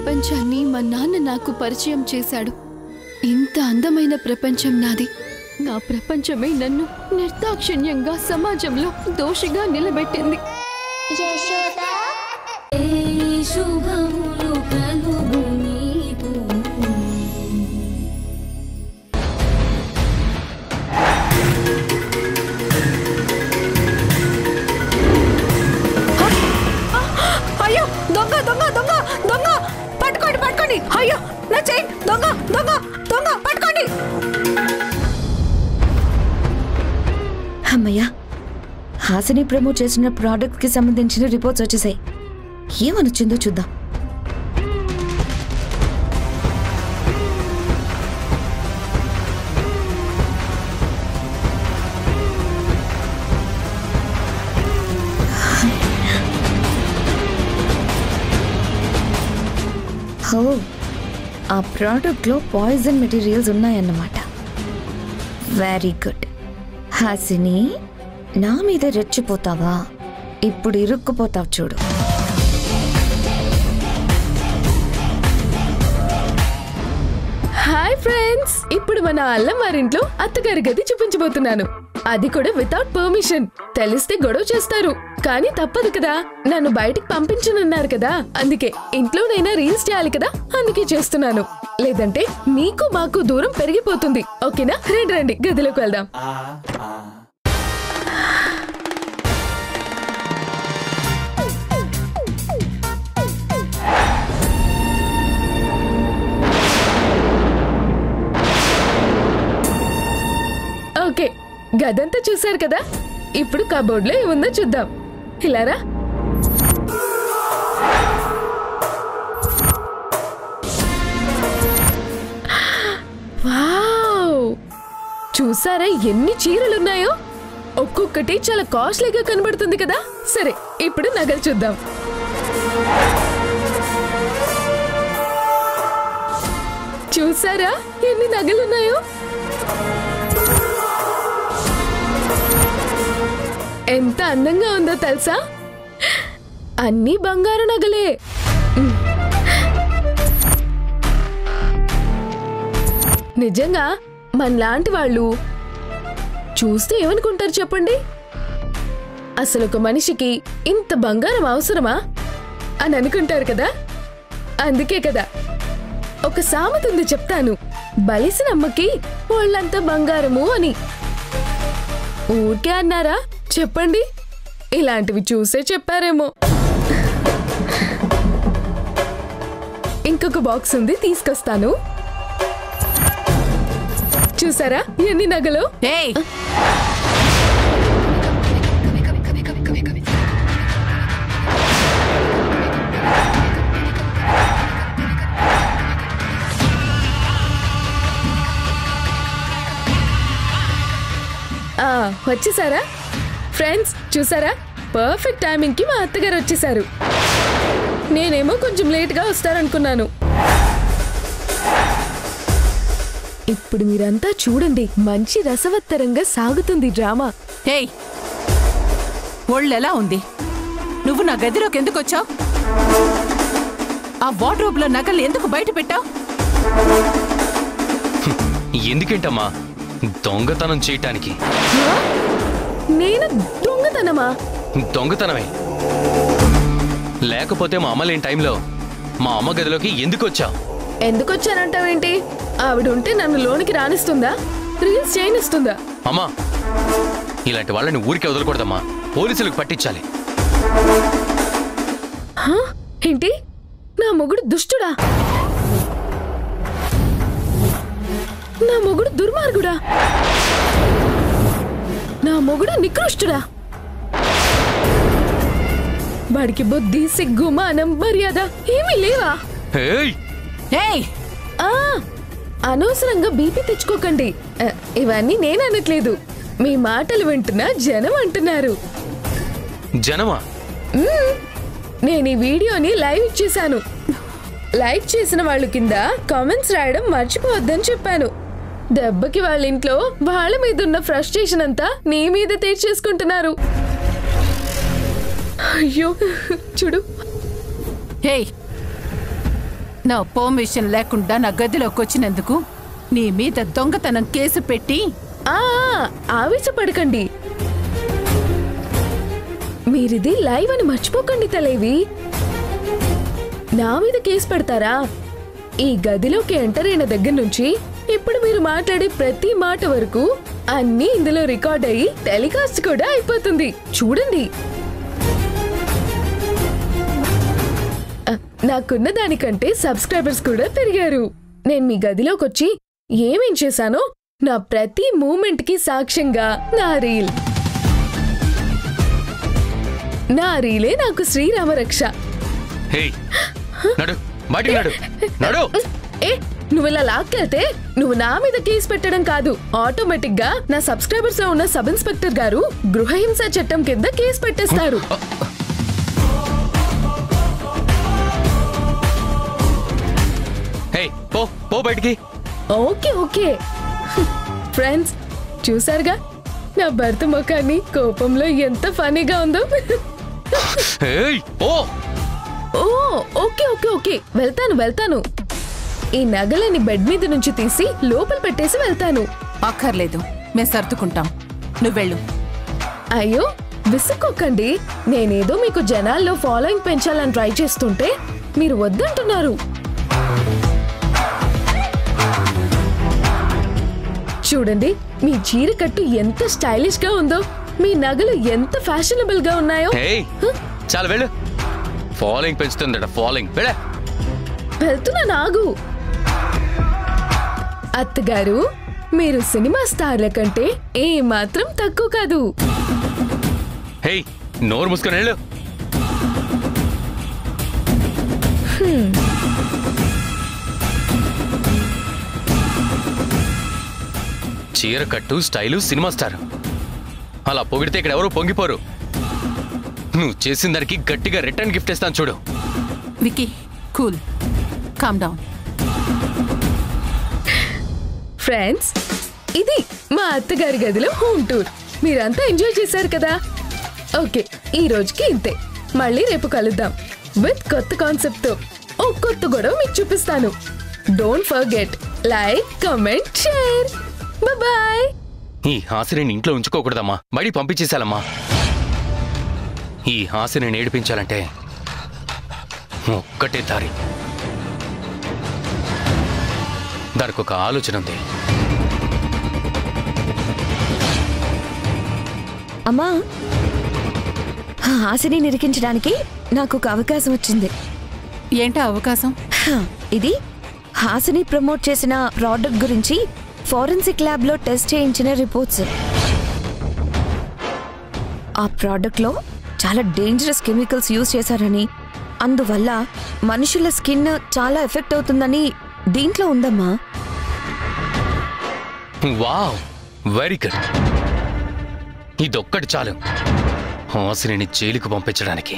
ప్రపంచాన్ని మా నాన్న నాకు పరిచయం చేశాడు. ఇంత అందమైన ప్రపంచం నాది. నా ప్రపంచమే నన్ను నిర్దాక్షిణ్యంగా సమాజంలో దోషిగా నిలబెట్టింది. అయ్యో దొంగ దొంగ దొంగ దొంగ పట్టుకోండి పట్టుకోండి. అయ్యో నా చైన్ దొంగ దొంగ దొంగ పట్టుకోండి. అమ్మయ్యా, హాసిని ప్రమోట్ చేసిన ప్రోడక్ట్ కి సంబంధించిన రిపోర్ట్స్ వచ్చేసాయి. ఏమనొచ్చిందో చూద్దాం. ఓ, ఆ ప్రోడక్ట్లో పాయిజన్ మెటీరియల్స్ ఉన్నాయన్నమాట. Very good. హాసిని, నా మీద రెచ్చిపోతావా? ఇప్పుడు ఇరుక్కుపోతావు చూడు. హాయ్ ఫ్రెండ్స్, ఇప్పుడు మన అల్లం వారింట్లో అత్తగారి గది చూపించబోతున్నాను. అది కూడా వితౌట్ పర్మిషన్. తెలిస్తే గొడవ చేస్తారు, కానీ తప్పదు కదా. నన్ను బయటికి పంపించనున్నారు కదా, అందుకే ఇంట్లోనైనా రీల్స్ చేయాలి కదా, అందుకే చేస్తున్నాను. లేదంటే మీకు మాకు దూరం పెరిగిపోతుంది. ఓకేనా? రండి రండి, గదిలోకి వెళ్దాం. ఓకే, గదంతా చూసారు కదా. ఇప్పుడు కబోర్డ్ లో ఏముందో చూద్దాం. ఇలారా. వావ్, చూసారా ఎన్ని చీరలున్నాయో? ఒక్కొక్కటి చాలా కాస్ట్లీగా కనబడుతుంది కదా. సరే, ఇప్పుడు నగలు చూద్దాం. చూసారా ఎన్ని నగలున్నాయో? ఎంత అందంగా ఉందో తెలుసా? అన్ని బంగారు నగలే. నిజంగా మనలాంటి వాళ్ళు చూస్తే ఏమనుకుంటారు చెప్పండి? అసలు ఒక మనిషికి ఇంత బంగారం అవసరమా అని అనుకుంటారు కదా. అందుకే కదా ఒక సామెత ఉంది, చెప్తాను. బలిసిన అమ్మకి వాళ్ళంతా బంగారము అని. ఊరికే అన్నారా చెప్పండి? ఇలాంటివి చూసే చెప్పారేమో. ఇంకొక బాక్స్ ఉంది, తీసుకొస్తాను. చూసారా ఎన్ని నగలు? వచ్చేసారా ఫ్రెండ్స్? చూసారా, పర్ఫెక్ట్ టైమింగ్ కి మా అత్తగారు వచ్చేసారు. నేనేమో కొంచెం లేట్ గా వస్తారనుకున్నాను. ఇప్పుడు మీరంతా చూడండి, మంచి రసవత్తరంగా సాగుతుంది డ్రామా. ఏయ్, ఒళ్ళెలా ఉంది? నువ్వు నా గదిలోకి ఎందుకు వచ్చావు? ఆ వార్డ్రోబ్ లో నగలు ఎందుకు బయట పెట్టావు? ఎందుకేంటమ్మా? దొంగతనం చేయటానికి. నేను దొంగతనమా? దొంగతనమే. లేకపోతే మా అమ్మ లేని టైంలో మా అమ్మ గదిలోకి ఎందుకు వచ్చావు? ఎందుకు వచ్చానంటావేంటి? ఆవిడ ఉంటే నన్ను లోనికి రానిస్తుందా? రీల్స్ చేయనిస్తుందా? అమ్మా, ఇలాంటి వాళ్ళని ఊరికే వదలకూడదమ్మా, పోలీసులకు పట్టించాలి. ఏంటి? నా మొగుడు దుష్టుడా? నా మొగుడు దుర్మార్గుడా? నా మొగుడు నికృష్టుడా? వాడికి బుద్ధి, సిగ్గు, మానం, మర్యాద ఏమీ లేవా? అనవసరంగా బీపీ తెచ్చుకోకండి. ఇవన్నీ నేను అనట్లేదు, మీ మాటలు వింటున్నా జనం అంటున్నారు. జనమా? నేను ఈ వీడియోని లైవ్ ఇచ్చేసాను. లైక్ చేసిన వాళ్ళు కింద కామెంట్స్ రాయడం మర్చిపోవద్దని చెప్పాను. దెబ్బకి వాళ్ళ ఇంట్లో వాళ్ళ మీద ఉన్న ఫ్రస్ట్రేషన్ అంతా నీ మీద తీర్చేసుకుంటున్నారు. అయ్యో చూడు. నా పర్మిషన్ లేకుండా నా గదిలోకి వచ్చినందుకు నీ మీద దొంగతనం కేసు పెట్టి ఆ ఆవేశపడకండి. మీరిది లైవ్ అని మర్చిపోకండి తలేవి. నా మీద కేసు పెడతారా? ఈ గదిలోకి ఎంటర్ అయిన దగ్గర నుంచి ఇప్పుడు మీరు మాట్లాడే ప్రతి మాట వరకు అన్నీ ఇందులో రికార్డ్ అయ్యి టెలికాస్ట్ కూడా అయిపోతుంది. చూడండి. నాకున్న దానికంటే సబ్స్క్రైబర్స్ కూడా పెరిగారు. నేను మీ గదిలోకి వచ్చి ఏమేం చేశానో నా ప్రతి మూమెంట్ కి సాక్ష్యంగా నా రీలే నాకు శ్రీరామ రక్ష. నువ్విలా లాక్కెళ్తే నువ్వు నా మీద కేసు పెట్టడం కాదు, ఆటోమేటిక్ గా నా సబ్స్క్రైబర్స్ లో ఉన్న సబ్ ఇన్స్పెక్టర్ గారు గృహహింస చట్టం కింద కేసు పెట్టేస్తారు. ఓకే ఓకే ఫ్రెండ్స్, చూసారుగా నా భర్త ముఖాన్ని కోపంలో ఎంత ఫనీగా ఉందో. ఓకే ఓకే ఓకే వెళ్తాను. ఈ నగలని బెడ్ మీద నుంచి తీసి లోపల పెట్టేసి వెళ్తాను. అక్కర్లేదు, మేము సర్దుకుంటాం, నువ్వెళ్ళు. అయ్యో విసుక్కోకండి. నేనేదో మీకు జనాల్లో ఫాలోయింగ్ పెంచాలని ట్రై చేస్తుంటే మీరు వద్దంటున్నారు. చూడండి, మీ చీర కట్టు ఎంత స్టైలిష్ గా ఉందో, మీ నగలు ఎంత ఫ్యాషనబుల్ గా ఉన్నాయో. చాలా వెళ్ళు. ఫాలోయింగ్ పెంచుతుందట. ఫాలోయింగ్ వెళ్తున్నా. నాగు అత్తగారు, మీరు సినిమా స్టార్ల కంటే ఏ మాత్రం తక్కువ కాదు. నోరు మూసుకొని వెళ్ళు. చీర కట్టు, స్టైలు, సినిమా స్టార్ అలా పొగిడితే ఇక్కడ ఎవరు పొంగిపోరు. నువ్వు చేసిన దానికి గట్టిగా రిటర్న్ గిఫ్ట్ ఇస్తాను చూడు. Vicky, cool, calm down. Friends, ఇది మా అత్తగారి గదిలో హోమ్ టూర్. మీరంతా ఎంజాయ్ చేశారు కదా. ఓకే, ఈ రోజుకి ఇంతే. మళ్ళీ రేపు కలుద్దాం విత్ కొత్త కాన్సెప్ట్ తో. ఓ కొత్త గొడవ మీకు చూపిస్తాను. Don't forget like, comment, share. Bye. ఈ హాసిని ఇంట్లో ఉంచుకోకూడదమ్మా, బయట పంపించేశాలమ్మా. ఈ హాసిని ఏడిపించాలంటే ఒక్కటే దారి. దానికి ఒక ఆలోచన ఉంది. అమ్మా, హాసిని నిరికించడానికి నాకు ఒక అవకాశం వచ్చింది. ఏంటా అవకాశం? ఇది హాసిని ప్రమోట్ చేసిన ప్రోడక్ట్ గురించి ఫోరెన్సిక్ ల్యాబ్ లో టెస్ట్ చేయించిన రిపోర్ట్స్. ఆ ప్రోడక్ట్ లో చాలా డేంజరస్ కెమికల్స్ యూజ్ చేశారని, అందువల్ల మనుషుల స్కిన్ చాలా ఎఫెక్ట్ అవుతుందని దీంట్లో ఉందమ్మా. Wow, very good. ఇదొక్కటి చాలు హాసిని జైలుకు పంపించడానికి.